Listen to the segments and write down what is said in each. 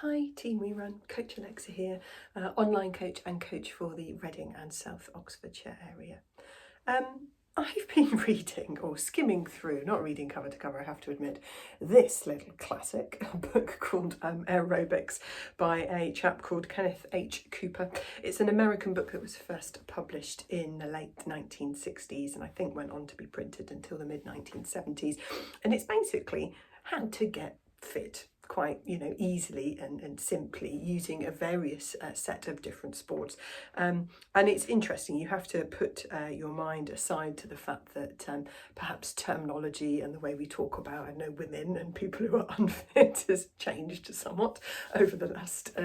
Hi, Team We Run, Coach Alexa here, online coach and coach for the Reading and South Oxfordshire area. I've been reading or skimming through, not reading cover to cover, I have to admit, this little classic book called Aerobics by a chap called Kenneth H. It's an American book that was first published in the late 1960s and I think went on to be printed until the mid 1970s. And it's basically how to get fit quite easily and simply using a various set of different sports, and it's interesting. You have to put your mind aside to the fact that perhaps terminology and the way we talk about, I know, women and people who are unfit has changed somewhat over the last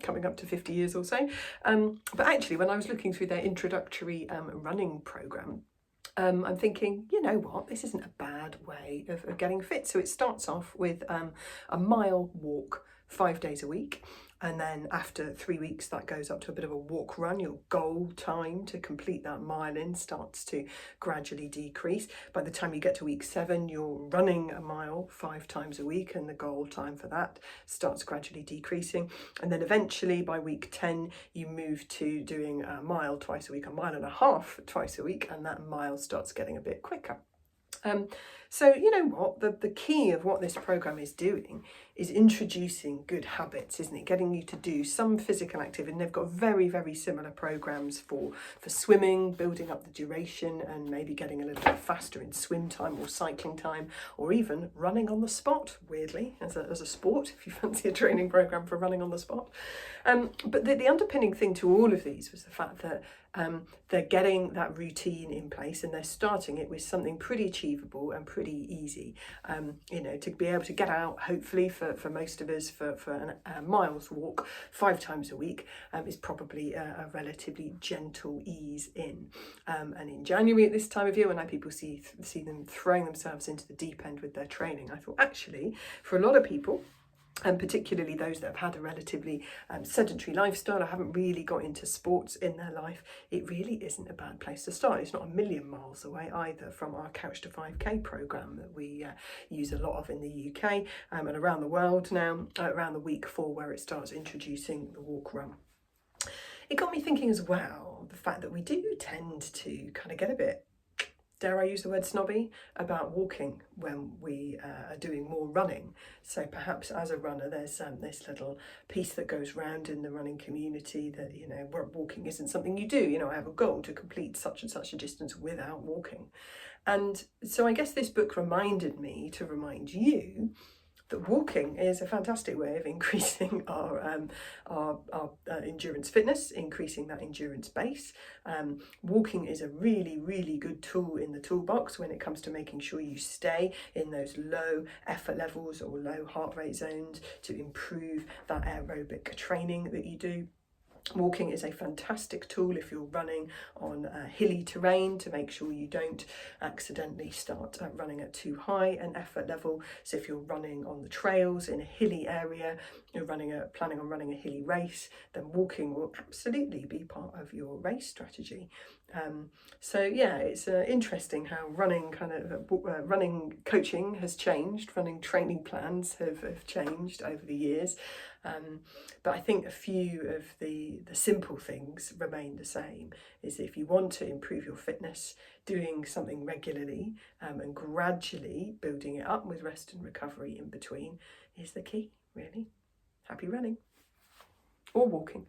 coming up to 50 years or so, but actually when I was looking through their introductory running programme, I'm thinking, you know what, this isn't a bad way of getting fit. So it starts off with a mile walk 5 days a week. And then after 3 weeks, that goes up to a bit of a walk run. Your goal time to complete that mile in starts to gradually decrease. By the time you get to week 7, you're running a mile 5 times a week, and the goal time for that starts gradually decreasing. And then eventually by week 10, you move to doing a mile twice a week, a mile and a half twice a week, and that mile starts getting a bit quicker. So you know what, the key of what this programme is doing is introducing good habits, isn't it? Getting you to do some physical activity. And they've got very, very similar programmes for swimming, building up the duration and maybe getting a little bit faster in swim time or cycling time, or even running on the spot, weirdly, as a sport, if you fancy a training programme for running on the spot. But the underpinning thing to all of these was the fact that they're getting that routine in place and they're starting it with something pretty achievable and pretty easy. To be able to get out, hopefully for most of us, for a mile's walk 5 times a week is probably a relatively gentle ease in. And in January at this time of year, when people see them throwing themselves into the deep end with their training, I thought actually for a lot of people, and particularly those that have had a relatively sedentary lifestyle or haven't really got into sports in their life, it really isn't a bad place to start. It's not a million miles away either from our Couch to 5K programme that we use a lot of in the UK and around the world now, around the week 4 where it starts introducing the walk run. It got me thinking as well, the fact that we do tend to kind of get a bit, dare I use the word snobby, about walking when we are doing more running. So perhaps as a runner, there's this little piece that goes round in the running community that, walking isn't something you do. I have a goal to complete such and such a distance without walking. And so I guess this book reminded me to remind you that walking is a fantastic way of increasing our endurance fitness, increasing that endurance base. Walking is a really, really good tool in the toolbox when it comes to making sure you stay in those low effort levels or low heart rate zones to improve that aerobic training that you do. Walking is a fantastic tool if you're running on hilly terrain to make sure you don't accidentally start running at too high an effort level. So if you're running on the trails in a hilly area, you're planning on running a hilly race, then walking will absolutely be part of your race strategy. So yeah, it's interesting how running running coaching has changed, running training plans have changed over the years. But I think a few of the simple things remain the same, is if you want to improve your fitness, doing something regularly and gradually building it up with rest and recovery in between is the key, really. Happy running or walking.